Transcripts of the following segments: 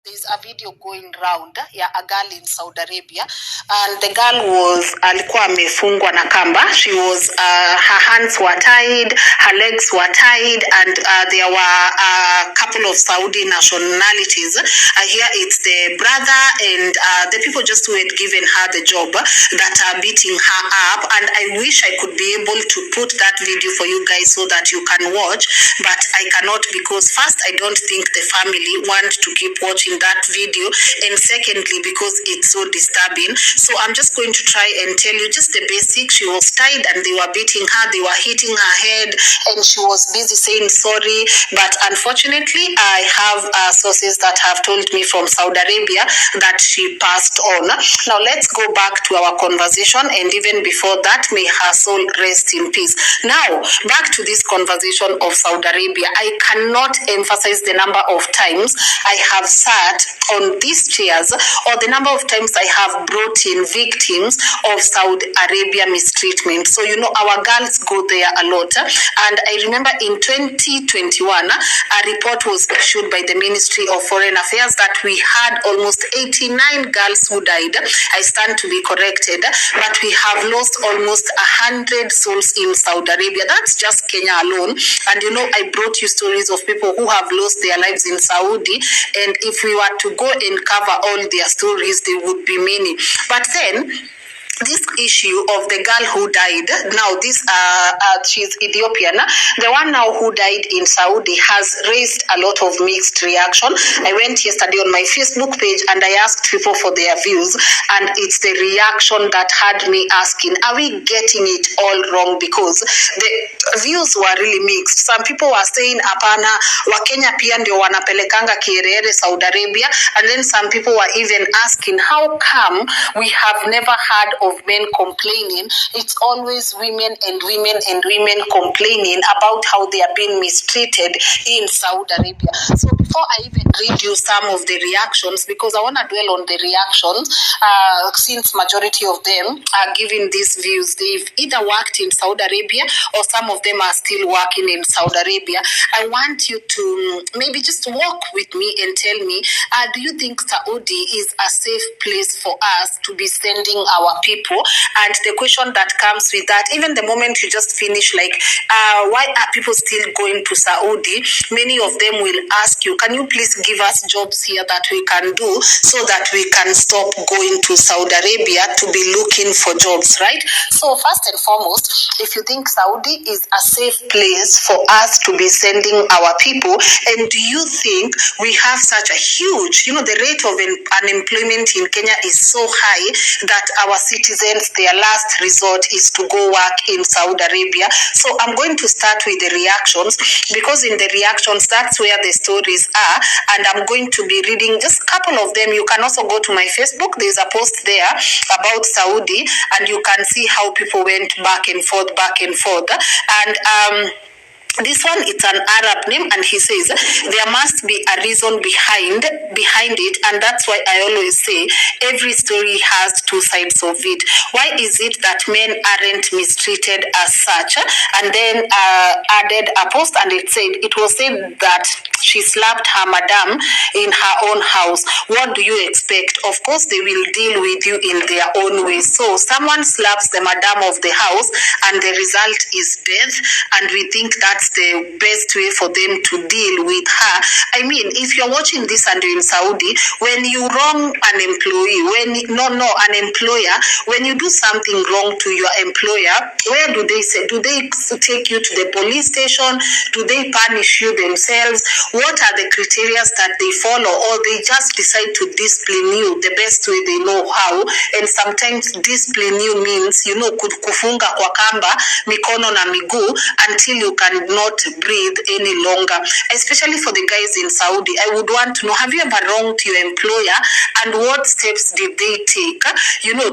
There's a video going round a girl in Saudi Arabia, and the girl was alikuwa amefungwa na kamba. She was her hands were tied, her legs were tied, and there were a couple of Saudi nationalities. Here it's the brother and the people just who had given her the job that are beating her up. And I wish I could be able to put that video for you guys so that you can watch, but I cannot, because first, I don't think the family want to keep watching that video, and secondly, because it's so disturbing. So I'm just going to try and tell you just the basics. She was tied and they were beating her, they were hitting her head, and she was busy saying sorry. But unfortunately, I have sources that have told me from Saudi Arabia that she passed on. Now let's go back to our conversation, and even before that, may her soul rest in peace. Now back to this conversation of Saudi Arabia. I cannot emphasize the number of times I have sat on these chairs, or the number of times I have brought in victims of Saudi Arabia mistreatment. So, our girls go there a lot. And I remember in 2021, a report was issued by the Ministry of Foreign Affairs that we had almost 89 girls who died. I stand to be corrected, but we have lost almost 100 souls in Saudi Arabia. That's just Kenya alone. And I brought you stories of people who have lost their lives in Saudi, and if we were to go and cover all their stories, there would be many. But then this issue of the girl who died, now this she's Ethiopian, the one now who died in Saudi has raised a lot of mixed reaction. I went yesterday on my Facebook page and I asked people for their views, and it's the reaction that had me asking, are we getting it all wrong? Because the views were really mixed. Some people were saying apana, Wakenya pia ndio wanapelekanga kierere Saudi Arabia, and then some people were even asking, how come we have never heard of men complaining? It's always women and women and women complaining about how they are being mistreated in Saudi Arabia. So before I even read you some of the reactions, because I want to dwell on the reactions, since majority of them are giving these views, they've either worked in Saudi Arabia or some of them are still working in Saudi Arabia. I want you to maybe just walk with me and tell me, do you think Saudi is a safe place for us to be sending our people? And the question that comes with that, even the moment you just finish, like, why are people still going to Saudi? Many of them will ask you, can you please give us jobs here that we can do so that we can stop going to Saudi Arabia to be looking for jobs, right? So first and foremost, if you think Saudi is a safe place for us to be sending our people, and do you think we have such a huge, the rate of unemployment in Kenya is so high that our citizens, their last resort is to go work in Saudi Arabia? So I'm going to start with the reactions, because in the reactions, that's where the stories are, and I'm going to be reading just a couple of them. You can also go to my Facebook. There's a post there about Saudi, and you can see how people went back and forth. And this one, it's an Arab name, and he says there must be a reason behind it, and that's why I always say every story has two sides of it. Why is it that men aren't mistreated as such? And then added a post, and it was said that she slapped her madam in her own house. What do you expect? Of course, they will deal with you in their own way. So someone slaps the madam of the house, and the result is death, and we think that's the best way for them to deal with her. I mean, if you're watching this and you're in Saudi, when you wrong an employee, an employer, when you do something wrong to your employer, where do they say? Do they take you to the police station? Do they punish you themselves? What are the criteria that they follow? Or they just decide to discipline you the best way they know how? And sometimes discipline you means, kufunga kwa kamba, mikono na miguu, until you cannot breathe any longer. Especially for the guys in Saudi, I would want to know, have you ever wronged your employer, and what steps did they take,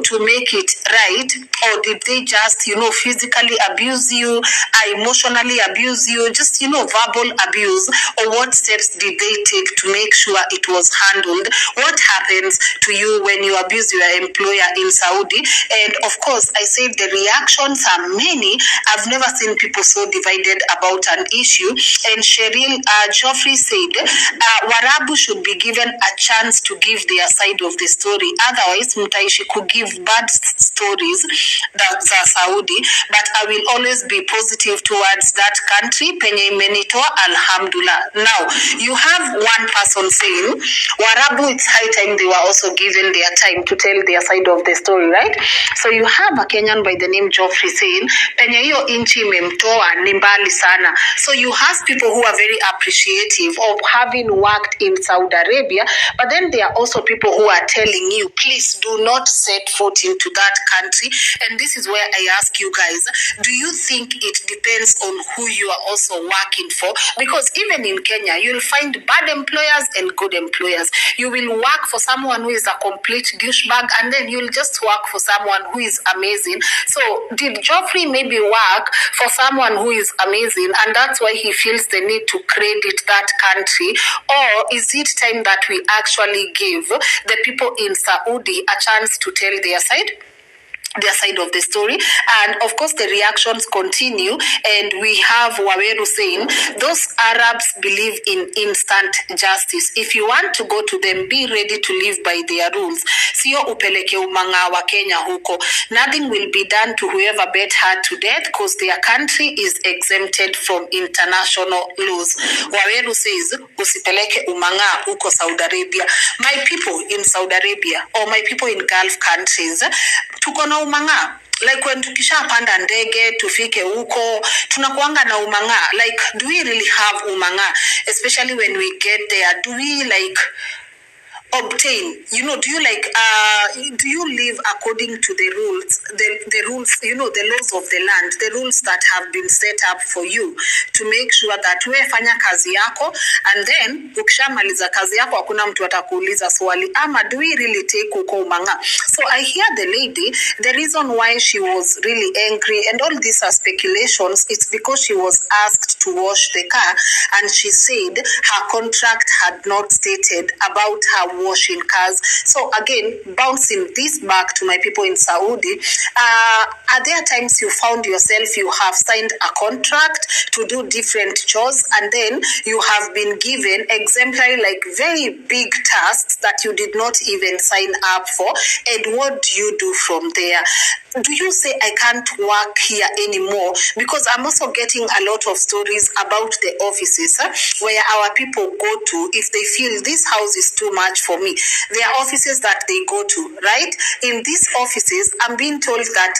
to make it right? Or did they just, physically abuse you, emotionally abuse you, just, verbal abuse? Or what what steps did they take to make sure it was handled? What happens to you when you abuse your employer in Saudi? And of course, I said the reactions are many. I've never seen people so divided about an issue. And Cheryl Joffrey said, Warabu should be given a chance to give their side of the story. Otherwise, mtaishi could give bad stories that are Saudi. But I will always be positive towards that country. Penye imenitoa, alhamdulillah. Now, you have one person saying, Warabu, it's high time they were also given their time to tell their side of the story, right? So you have a Kenyan by the name Joffrey saying, penye hiyo inchi imemtoa ni mbali sana. So you have people who are very appreciative of having worked in Saudi Arabia, but then there are also people who are telling you, please do not set foot into that country. And this is where I ask you guys, do you think it depends on who you are also working for? Because even in Kenya, you'll find bad employers and good employers. You will work for someone who is a complete douchebag, and then you'll just work for someone who is amazing. So did Joffrey maybe work for someone who is amazing, and that's why he feels the need to credit that country? Or is it time that we actually give the people in Saudi a chance to tell their side of the story? And of course the reactions continue, and we have Waweru saying those Arabs believe in instant justice. If you want to go to them, be ready to live by their rules. Sio upeleke umanga wa Kenya huko. Nothing will be done to whoever bet her to death because their country is exempted from international laws. Waweru says usipeleke umanga huko Saudi Arabia. My people in Saudi Arabia or my people in Gulf countries, tuko na umanga. Like when tukishapanda ndege tufike huko tunakuanga na umanga. Like, do we really have umanga? Especially when we get there, do we like obtain, do you live according to the rules, the rules, the laws of the land, the rules that have been set up for you to make sure that we fanya kazi yako, and then ukishamaliza kazi yako hakuna mtu atakuuliza swali, ama do we really take uko umanga? So I hear the lady, the reason why she was really angry, and all these are speculations, it's because she was asked to wash the car, and she said her contract had not stated about her washing cars. So again, bouncing this back to my people in Saudi, are there times you found yourself, you have signed a contract to do different chores, and then you have been given exemplary, like very big tasks that you did not even sign up for, and what do you do from there? Do you say, I can't work here anymore? Because I'm also getting a lot of stories about the offices where our people go to if they feel this house is too much for me. There are offices that they go to, right? In these offices, I'm being told that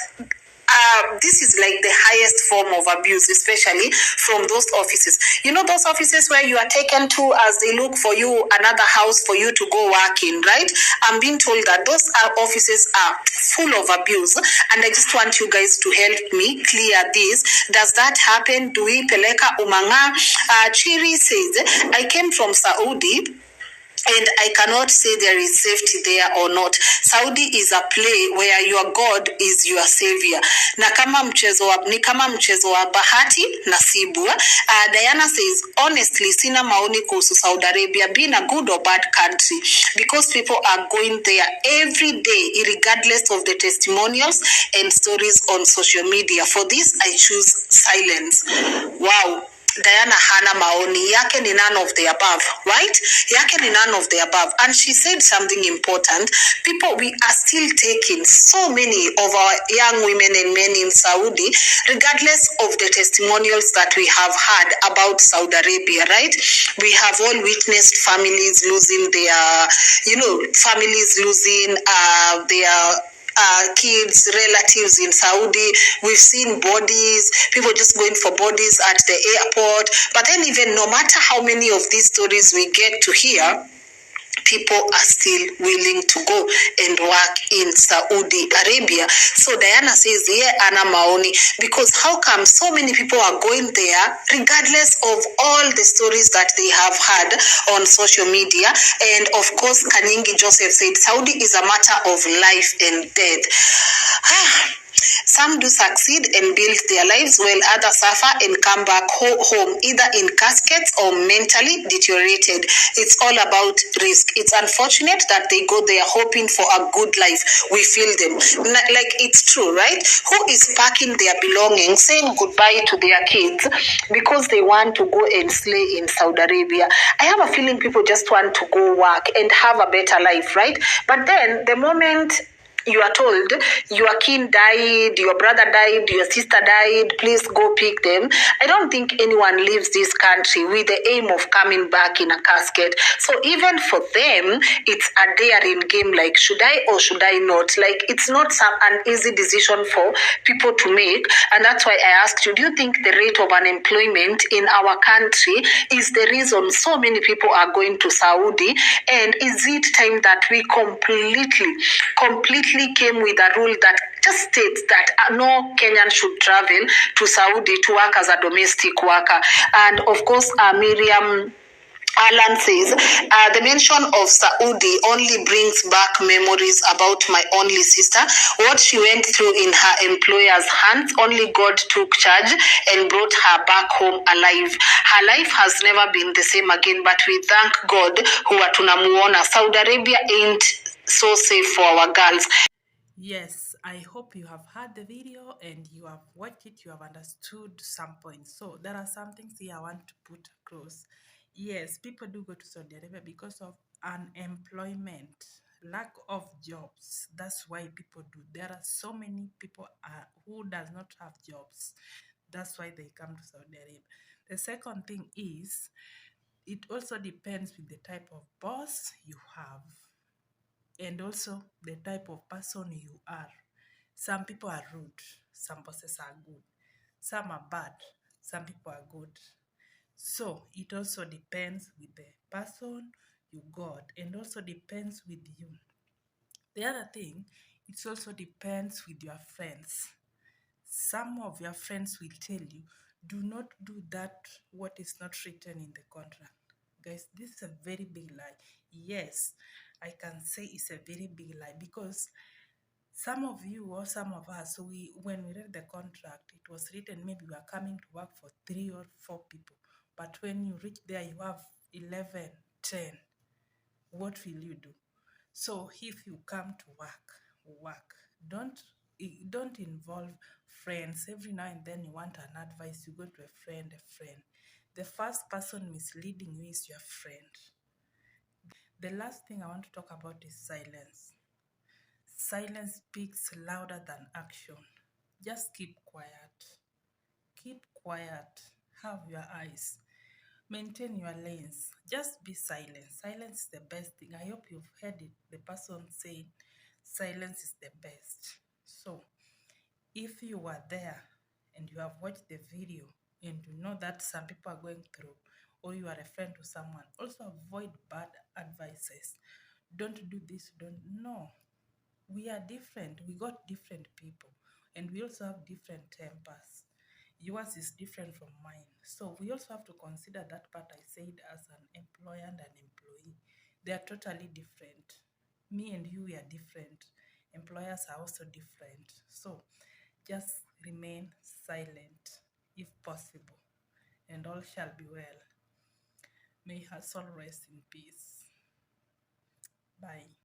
this is like the highest form of abuse, especially from those offices. You know those offices where you are taken to as they look for you another house for you to go work in, right? I'm being told that those offices are full of abuse, and I just want you guys to help me clear this. Does that happen? Do we peleka umanga? Chiri says, I came from Saudi, and I cannot say there is safety there or not. Saudi is a play where your God is your savior. Na kama ni kama mchezo wa bahati nasibu. Diana says, honestly, sina maoni kuhusu Saudi Arabia being a good or bad country, because people are going there every day, regardless of the testimonials and stories on social media. For this, I choose silence. Wow. Diana hana maoni, yake ni none of the above, right? Yake ni none of the above. And she said something important. People, we are still taking so many of our young women and men in Saudi, regardless of the testimonials that we have had about Saudi Arabia, right? We have all witnessed families losing their, families losing their kids, relatives in Saudi. We've seen bodies, people just going for bodies at the airport. But then even no matter how many of these stories we get to hear, people are still willing to go and work in Saudi Arabia. So Diana says, yeah, ana maoni, because how come so many people are going there regardless of all the stories that they have had on social media? And of course, Kanyingi Joseph said, Saudi is a matter of life and death. Some do succeed and build their lives, while others suffer and come back home, either in caskets or mentally deteriorated. It's all about risk. It's unfortunate that they go there hoping for a good life. We feel them. Like, it's true, right? Who is packing their belongings, saying goodbye to their kids because they want to go and slay in Saudi Arabia? I have a feeling people just want to go work and have a better life, right? But then the moment you are told your kin died, your brother died, your sister died, please go pick them. I don't think anyone leaves this country with the aim of coming back in a casket. So even for them, it's a daring game, like, should I or should I not? Like, it's not an easy decision for people to make. And that's why I asked you, do you think the rate of unemployment in our country is the reason so many people are going to Saudi? And is it time that we completely came with a rule that just states that no Kenyan should travel to Saudi to work as a domestic worker? And of course, Miriam Alan says, the mention of Saudi only brings back memories about my only sister. What she went through in her employer's hands, only God took charge and brought her back home alive. Her life has never been the same again, but we thank God who tunamuona. Saudi Arabia ain't so safe for our girls. Yes, I hope you have heard the video and you have watched it, you have understood some points. So there are some things here I want to put across. Yes, people do go to Saudi Arabia because of unemployment, lack of jobs. That's why people do. There are so many people who does not have jobs. That's why they come to Saudi Arabia. The second thing is it also depends with the type of boss you have and also the type of person you are. Some people are rude, some bosses are good, some are bad, some people are good. So it also depends with the person you got and also depends with you. The other thing, it also depends with your friends. Some of your friends will tell you, do not do that what is not written in the contract. Guys, this is a very big lie. Yes, I can say it's a very big lie because some of you or some of us, when we read the contract, it was written maybe we are coming to work for 3 or 4 people. But when you reach there, you have 11, 10. What will you do? So if you come to work. Don't don't involve friends. Every now and then you want an advice, you go to a friend. The first person misleading you is your friend. The last thing I want to talk about is silence. Silence speaks louder than action. Just keep quiet. Keep quiet. Have your eyes. Maintain your lanes. Just be silent. Silence is the best thing. I hope you've heard it. The person saying silence is the best. So, if you were there and you have watched the video and you know that some people are going through, or you are a friend to someone, also avoid bad advices. Don't do this, don't. No, we are different. We got different people, and we also have different tempers. Yours is different from mine. So we also have to consider that part I said as an employer and an employee. They are totally different. Me and you, we are different. Employers are also different. So just remain silent if possible, and all shall be well. May her soul rest in peace. Bye.